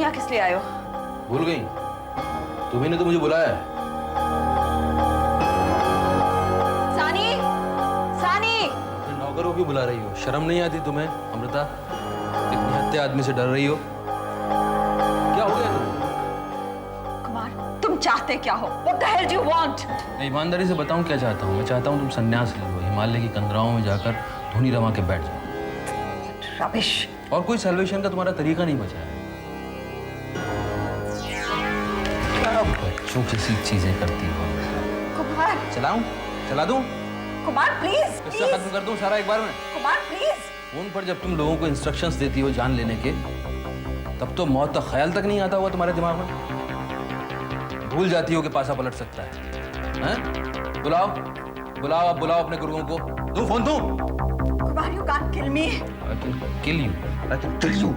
यहाँ किस लिए आए हो? भूल गई? तुम्ही ने तो मुझे बुलाया है। सानी, सानी। अपने नौकर को क्यों बुला रही हो? शर्म नहीं आती तुम्हें अमृता? इतने हत्ते आदमी से डर रही हो? क्या हो गया तुम्हें? कुमार, तुम चाहते क्या हो? What the hell do you want? मैं ईमानदारी से बताऊं क्या चाहता हूँ? मैं चाहता हूँ तुम संन्यास ले लो, हिमालय की कंदराओं में जाकर धुनी रमा के बैठ जाओ। रबिश। और कोई सैल्वेशन का तुम्हारा तरीका नहीं बचा है। क्या बच्चों जैसी चीजें करती हो? कुमार। चला दूं? कुमार प्लीज। किस्सा खत्म कर दूं सारा एक बार में? कुमार प्लीज। फोन पर जब तुम लोगों को इंस्ट्रक्शंस देती हो जान लेने के, तब तो मौत का ख्याल तक नहीं आता होगा तुम्हारे दिमाग में। भूल जाती हो कि पासा पलट सकता है, हैं? बुलाओ अब बुलाओ अपने गुरुओं को। दूं फोन दूं? Kumar, you can't kill me. I can kill you. I can kill you.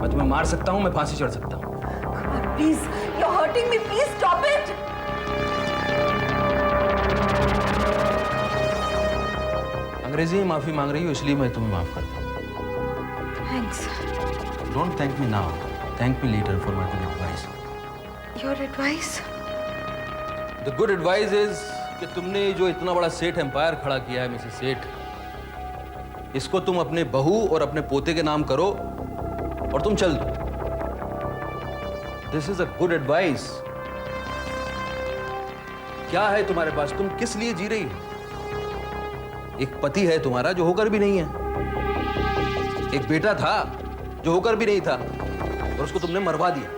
मैं तुम्हें मार सकता हूँ, मैं फांसी चढ़ सकता हूँ। Kumar please, you're hurting me. Please stop it. अंग्रेजी में माफी मांग रही हो इसलिए मैं तुम्हें माफ करता हूँ। Thanks. Don't thank me now. Thank me later for my good advice. Your advice? The good advice is कि तुमने जो इतना बड़ा सेठ एम्पायर खड़ा किया है मिसेस सेठ, इसको तुम अपने बहू और अपने पोते के नाम करो और तुम चल दो। This is a good advice. क्या है तुम्हारे पास? तुम किस लिए जी रही हो? एक पति है तुम्हारा जो होकर भी नहीं है, एक बेटा था जो होकर भी नहीं था और उसको तुमने मरवा दिया,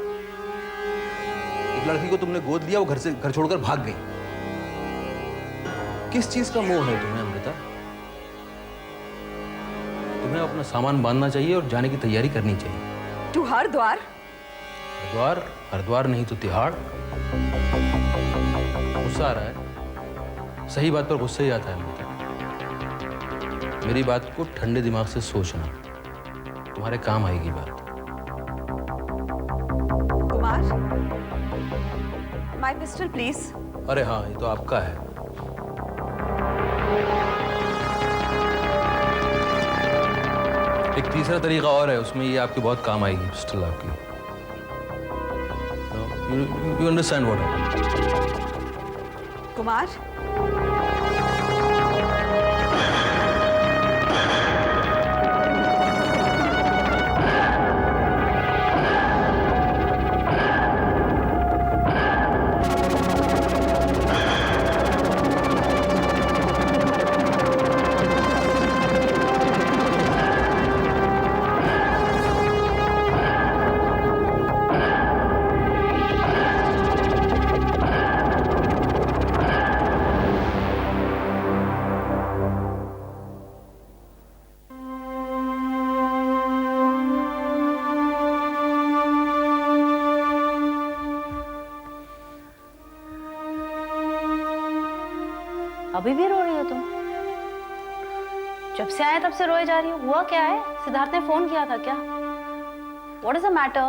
एक लड़की को तुमने गोद लिया, वो घर छोड़कर भाग गई। किस चीज का मोह है तुम्हें अमृता? तुम्हें अपना सामान बांधना चाहिए और जाने की तैयारी करनी चाहिए। तू हरिद्वार? हरिद्वार नहीं तो तिहाड़। गुस्सा आ रहा है? सही बात पर गुस्सा ही आता है अमृता। मेरी बात को ठंडे दिमाग से सोचना, तुम्हारे काम आएगी बात। Kumar, my pistol please. अरे हाँ, ये तो आपका है। एक तीसरा तरीका और है, उसमें ये आपके बहुत काम आएगी पिस्टल आपकी। You understand what I mean? Kumar, अभी भी रो रही हो तुम? जब से आए तब से रोए जा रही हो। हुआ क्या है? सिद्धार्थ ने फोन किया था क्या? What is the matter?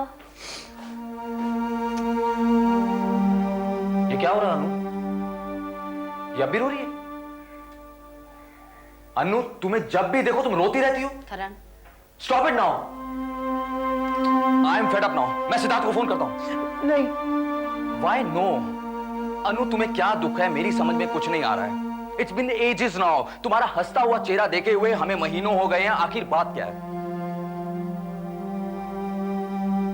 ये क्या हो रहा है अनु? ये अब भी रो रही है? अनु, तुम्हें जब भी देखो तुम रोती रहती हो। Karan, stop it now. I am fed up now. मैं सिद्धार्थ को फोन करता हूं। नहीं। Why no? अनु, तुम्हें क्या दुख है? मेरी समझ में कुछ नहीं आ रहा है। It's been ages now. तुम्हारा हंसता हुआ चेहरा देखे हुए हमें महीनों हो गए हैं। आखिर बात क्या है?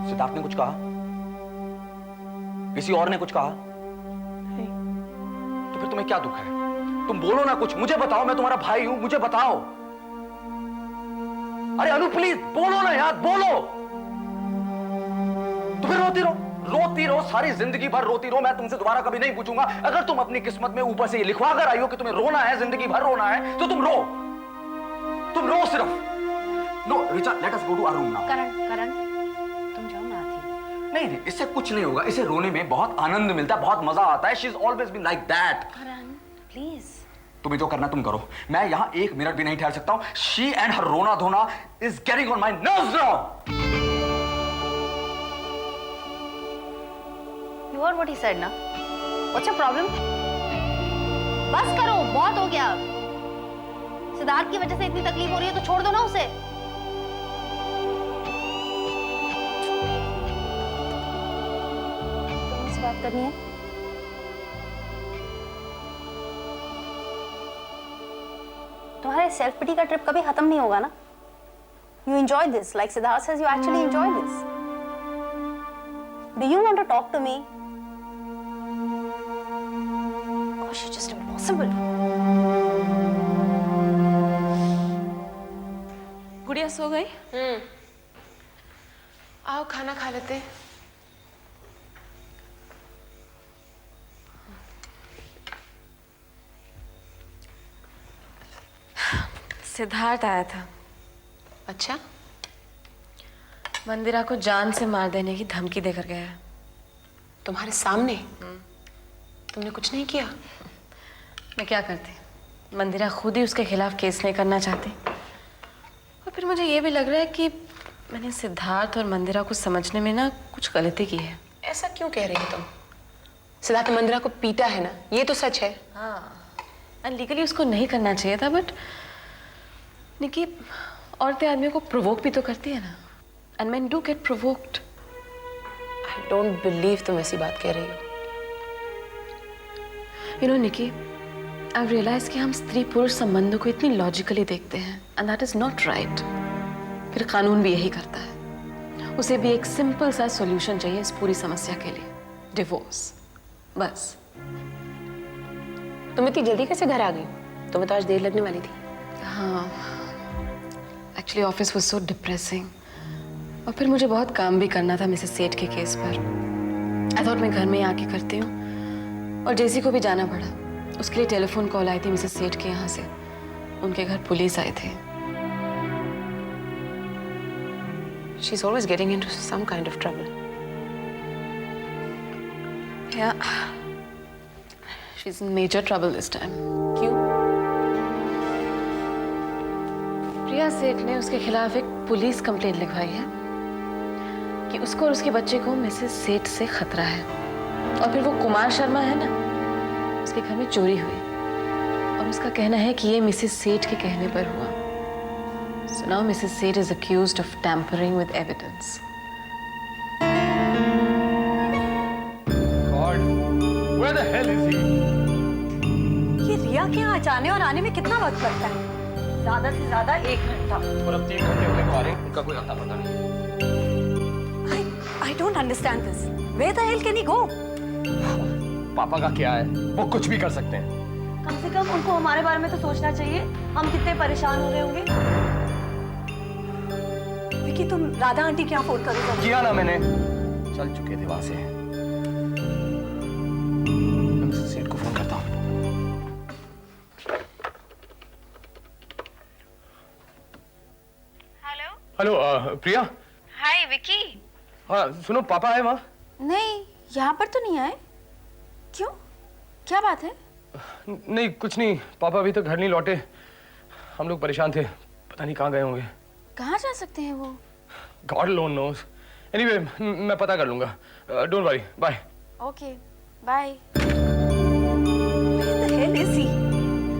सिद्धार्थ ने कुछ कहा? किसी और ने कुछ कहा? नहीं। तो फिर तुम्हें क्या दुख है? तुम बोलो ना कुछ, मुझे बताओ। मैं तुम्हारा भाई हूं, मुझे बताओ। अरे अनु प्लीज बोलो ना यार, बोलो। तो फिर रोती रहो सारी जिंदगी भर रोती रहो। मैं तुमसे दोबारा कभी नहीं पूछूंगा। अगर तुम अपनी किस्मत में ऊपर से ये लिखवा कर आई हो कि तुम्हें रोना है, जिंदगी भर रोना है, तो तुम रो सिर्फ। No Richa, let us go to our room now. Karan, तुम जाओ, मैं आती हूँ। नहीं, इससे कुछ नहीं होगा। इसे रोने में बहुत आनंद मिलता है, बहुत मजा आता है। She is always been like that. Karan, please. तुम्हें जो करना तुम करो। मैं यहां एक मिनट भी नहीं ठहर सकता हूं। शी एंड हर रोना धोना is getting on my nerves now. You heard what he said, ना? What's your problem? बस करो, बहुत हो गया। सिद्धार्थ की वजह से इतनी तकलीफ हो रही है तो छोड़ दो ना उसे। बात करनी है? तुम्हारे सेल्फ पिटी का ट्रिप कभी खत्म नहीं होगा ना? You enjoy this, like Siddharth says, you actually enjoy this. Do you want to talk to me? Gosh, it's just impossible. गुड़िया सो गई? आओ खाना खा लेते हैं। सिद्धार्थ आया था। अच्छा, मंदिरा को जान से मार देने की धमकी देकर गया है। तुम्हारे सामने? तुमने कुछ नहीं किया? मैं क्या करती? मंदिरा खुद ही उसके खिलाफ केस नहीं करना चाहती। और फिर मुझे ये भी लग रहा है कि मैंने सिद्धार्थ और मंदिरा को समझने में ना कुछ गलती की है। ऐसा क्यों कह रही हो तुम? सिद्धार्थ मंदिरा को पीटा है ना, ये तो सच है। हाँ, लीगली उसको नहीं करना चाहिए था, बट निकी, औरतें आदमी को प्रोवोक भी तो करती है ना, and men do get provoked. I don't believe तुम ऐसी बात कह रही हो। You know, Nikki, I've realized कि हम स्त्री पुरुष संबंधों को इतनी लॉजिकली देखते हैं, and that is not right. फिर कानून भी यही करता है। उसे भी एक सिंपल सा सॉल्यूशन चाहिए इस पूरी समस्या के लिए, डिवोर्स, बस। तुम इतनी जल्दी कैसे घर आ गई? तुम्हें तो आज देर लगने वाली थी। हाँ, actually office was so depressing, और फिर मुझे बहुत काम भी करना था मिसेस सेठ के केस पर। आई थॉट मैं घर में ही आके करती हूँ, और जेसी को भी जाना पड़ा। उसके लिए टेलीफोन कॉल आई थी मिसेस सेठ के यहाँ से। उनके घर पुलिस आए थे। She's always getting into some kind of trouble. Yeah, she's in major trouble this time. क्यों? प्रिया सेठ ने उसके खिलाफ एक पुलिस कंप्लेंट लिखवाई है कि उसको और उसके बच्चे को मिसेस सेठ से खतरा है। और फिर वो कुमार शर्मा है ना, उसके घर में चोरी हुई, और उसका कहना है कि ये मिसेस सेठ के कहने पर हुआ। So now Mrs. Seth is accused of tampering with evidence. God, where the hell is he? ये रिया के यहाँ जाने और आने में कितना वक्त लगता है? ज्यादा से ज्यादा 1 घंटा। और अब 3 घंटे होने को आ रहे हैं, उनका कोई अता पता नहीं। I don't understand this. Where the hell can he go? पापा का क्या है? वो कुछ भी कर सकते हैं। कम से कम उनको हमारे बारे में तो सोचना चाहिए। हम कितने परेशान हो रहे होंगे। विकी, तुम राधा आंटी के यहाँ फोन करो। किया ना मैंने, चल चुके थे वहां से। मैं मिसेस सेठ को फोन करता हूँ। हेलो प्रिया। हाय विकी। हाँ सुनो, पापा आए वहाँ? नहीं, यहाँ पर तो नहीं आए। क्यों? क्या बात है? नहीं कुछ नहीं, पापा अभी तक घर नहीं लौटे। हम लोग परेशान थे, पता नहीं कहाँ गए होंगे। कहाँ जा सकते हैं वो? God alone knows. Anyway, मैं पता कर लूंगा। Don't worry. Bye. Okay, bye. Where the hell is he?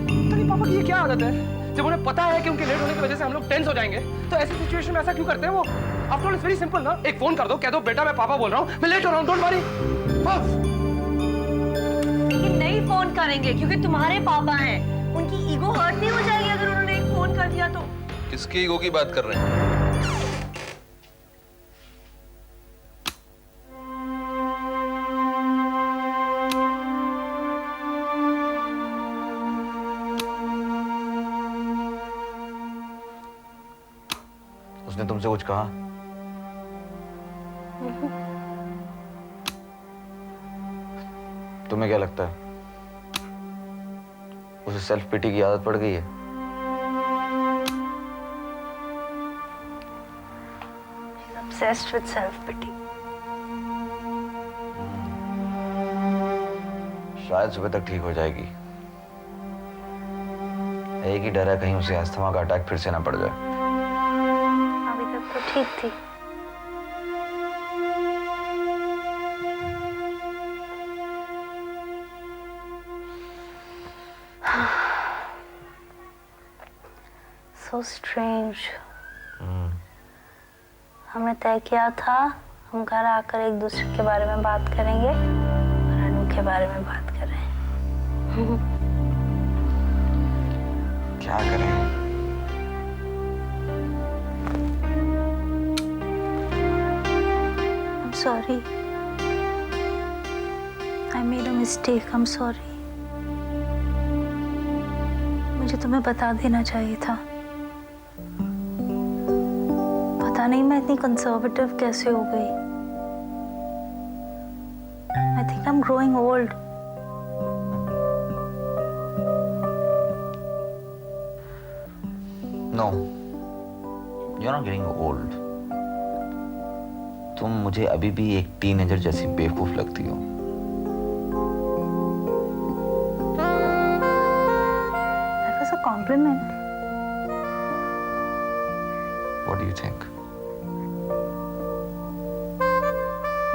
तेरे पापा की ये क्या आदत है? जब उन्हें पता है कि उनके लेट होने की वजह से हम लोग टेंस हो जाएंगे, तो ऐसी सिचुएशन में ऐसा क्यों करते हैं वो? After all, it's very simple ना। एक फोन कर दो, कह दो बेटा मैं पापा बोल रहा हूँ, मैं लेट हो रहा हूँ, don't worry. बस। लेकिन नहीं फोन करेंगे क्योंकि तुम्हारे पापा हैं। उनकी ईगो हर्ट नहीं हो जाएगी अगर उन्होंने एक फोन कर दिया तो? किसकी ईगो की बात कर रहे हैं? उसने तुमसे कुछ कहा? तुम्हें क्या लगता है उसे सेल्फ पिटी की आदत पड़ गई है? Obsessed with self-pity. शायद सुबह तक ठीक हो जाएगी। एक ही डर है कहीं उसे अस्थमा का अटैक फिर से ना पड़ जाए। अभी तक तो ठीक थी। So strange. हमने तय किया था हम घर आकर एक दूसरे के बारे में बात करेंगे। के बारे में बात कर रहे हैं। क्या करें? I'm sorry. I made a mistake. I'm sorry. मुझे तुम्हें बता देना चाहिए था। पता नहीं मैं इतनी कंजर्वेटिव कैसे हो गई। I think I'm growing old. No, you're not getting old. तुम मुझे अभी भी एक टीनेजर जैसी बेवकूफ लगती हो। That was a compliment. What do you think?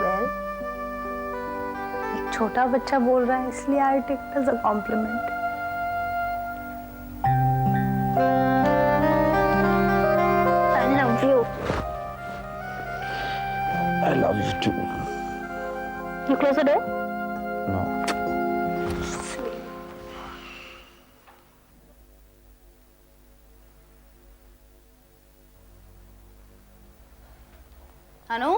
Well, एक छोटा बच्चा बोल रहा है इसलिए I take it as a compliment. I love you. I love you too. You close the door? No. अनु,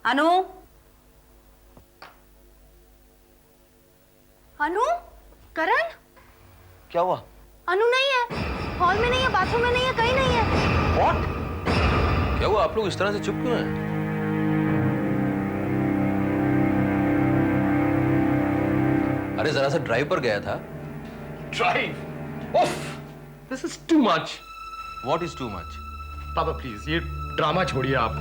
अनु, अनु, करण? क्या हुआ? अनु नहीं है, हॉल में नहीं है, बाथरूम में नहीं है, कहीं नहीं है। What? क्या हुआ? आप लोग इस तरह से चुप क्यों हैं? अरे जरा सा ड्राइव पर गया था। Drive? Of, this is too much. What is too much? पापा प्लीज ये ड्रामा छोड़िए आप।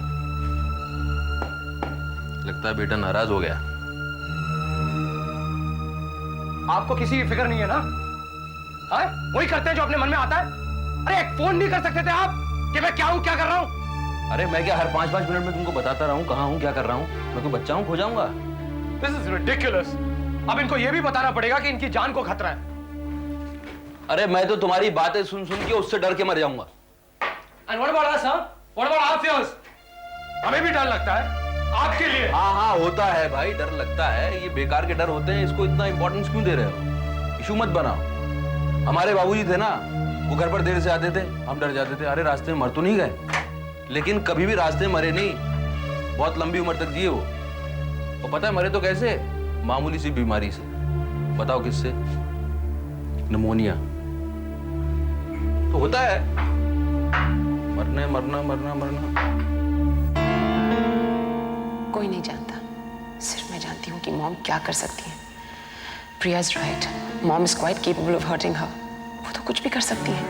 लगता है बेटा नाराज हो गया। आपको किसी की फिक्र नहीं है ना? हाँ? वही करते हैं जो अपने मन में आता है। अरे एक फोन नहीं कर सकते थे आप कि मैं क्या हूं, क्या कर रहा हूं? अरे मैं क्या हर 5-5 मिनट में तुमको बताता रहा हूँ कहाँ हूँ, क्या कर रहा हूँ? मैं कोई बच्चा हूँ, खो जाऊंगा? This is ridiculous. अब इनको ये भी बताना पड़ेगा कि इनकी जान को खतरा है। अरे मैं तो तुम्हारी बातें सुन सुन के उससे डर के मर जाऊंगा। And what about us? What about our fears? हमें भी डर लगता है आपके लिए। हाँ होता है भाई, डर लगता है। ये बेकार के डर होते हैं, इसको इतना इंपॉर्टेंस क्यों दे रहे हो? इशू मत बनाओ। हमारे बाबूजी थे ना, वो घर पर देर से आते थे, हम डर जाते थे। अरे रास्ते में मर तो नहीं गए, लेकिन कभी भी रास्ते में मरे नहीं। बहुत लंबी उम्र तक जिए वो। और पता है मरे तो कैसे? मामूली सी बीमारी से। बताओ किससे? निमोनिया। तो होता है, मरना मरना मरना मरना। कोई नहीं जानता, सिर्फ मैं जानती हूँ कि मॉम क्या कर सकती है। Priya is right, mom is quite capable of hurting her. वो तो कुछ भी कर सकती है।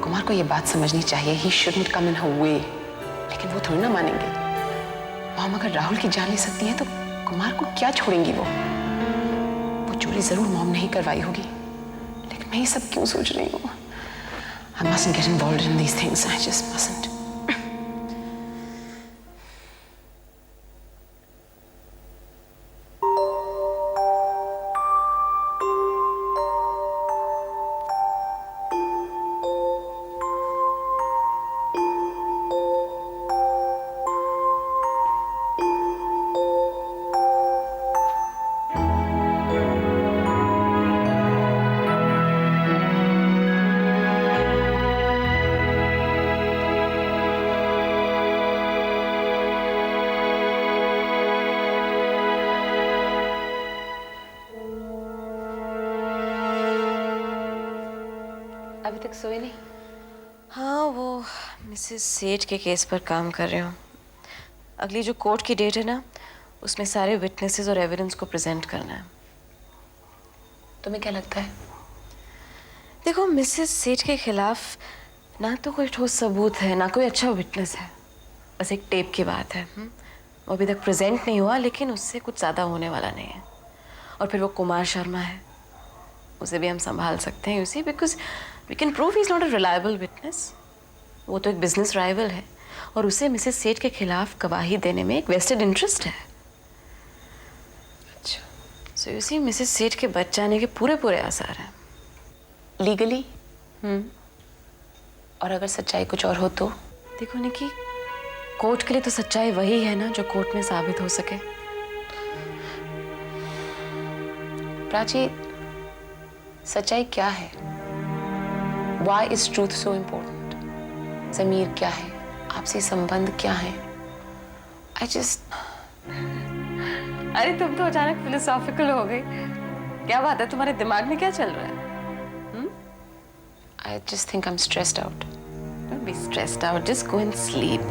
कुमार को ये बात समझनी चाहिए, ही शुडंट कम इन हर वे। लेकिन वो थोड़ी ना मानेंगे। मॉम अगर राहुल की जान ले सकती है तो कुमार को क्या छोड़ेंगी वो चोरी जरूर मॉम नहीं करवाई होगी। लेकिन मैं ये सब क्यों सोच रही हूँ? I mustn't get involved in these things. I just mustn't. अभी तक सोए नहीं? हाँ, वो मिसेस सेठ के केस पर काम कर रही हूँ। अगली जो कोर्ट की डेट है ना, उसमें सारे विटनेसेस और एविडेंस को प्रेजेंट करना है। तुम्हें क्या लगता है? देखो, मिसेस सेठ के खिलाफ ना तो कोई ठोस सबूत है, ना कोई अच्छा विटनेस है। बस एक टेप की बात है। वो अभी तक प्रेजेंट नहीं हुआ, लेकिन उससे कुछ ज़्यादा होने वाला नहीं है। और फिर वो कुमार शर्मा है, उसे भी हम संभाल सकते हैं, उसी because we can prove he is not a reliable witness. वो तो एक बिजनेस राइवल है और उसे मिसेस सेठ के खिलाफ गवाही देने में एक वेस्टेड इंटरेस्ट है। अच्छा, सो यू सी, मिसेस सेठ के बच जाने के पूरे पूरे आसार हैं। लीगली? और अगर सच्चाई कुछ और हो तो? देखो निकी, कोर्ट के लिए तो सच्चाई वही है ना जो कोर्ट में साबित हो सके। प्राची, सच्चाई क्या है? Why is truth so important? ज़मीर क्या है? आपसी संबंध क्या है? I just... अरे तुम तो अचानक फिलोसॉफिकल हो गई। क्या बात है, तुम्हारे दिमाग में क्या चल रहा है? I just think I'm stressed out. Don't be stressed out. Just go and sleep.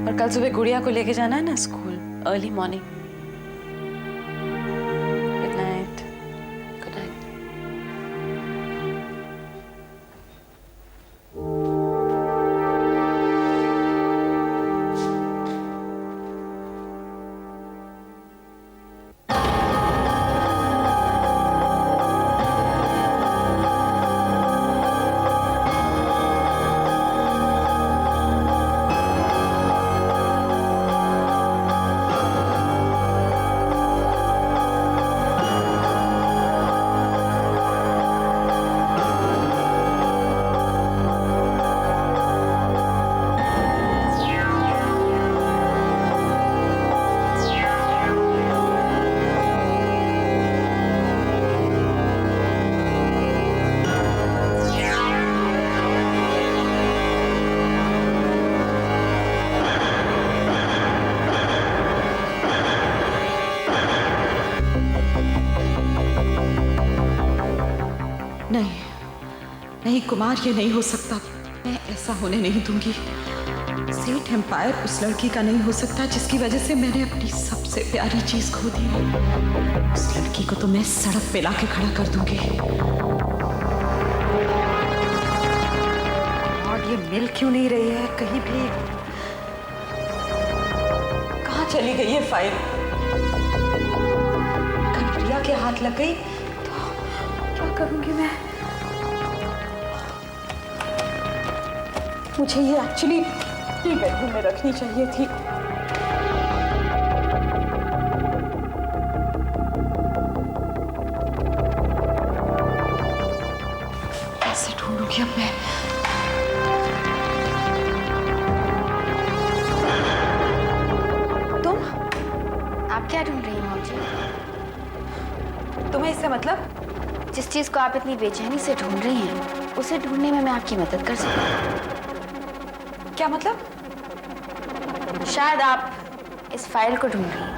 और कल सुबह गुड़िया को लेके जाना है ना school, early morning. Good night. Good night. नहीं नहीं कुमार, ये नहीं हो सकता। मैं ऐसा होने नहीं दूंगी। सेठ एम्पायर उस लड़की का नहीं हो सकता जिसकी वजह से मैंने अपनी सबसे प्यारी चीज खो दी। उस लड़की को तो मैं सड़क पे लाके खड़ा कर दूंगी। और ये मिल क्यों नहीं रही है कहीं भी? कहाँ चली गई ये फाइल? अगर प्रिया के हाथ लग गई तो क्या करूंगी मैं? मुझे ये एक्चुअली अपनी बेडरूम में रखनी चाहिए थी। कैसे ढूंढूंगी अब मैं? तुम? आप क्या ढूंढ रही हैं मॉम जी? तुम्हें इससे मतलब? जिस चीज को आप इतनी बेचैनी से ढूंढ रही हैं, उसे ढूंढने में मैं आपकी मदद कर सकती हूँ। क्या मतलब? शायद आप इस फाइल को ढूंढ रही हैं।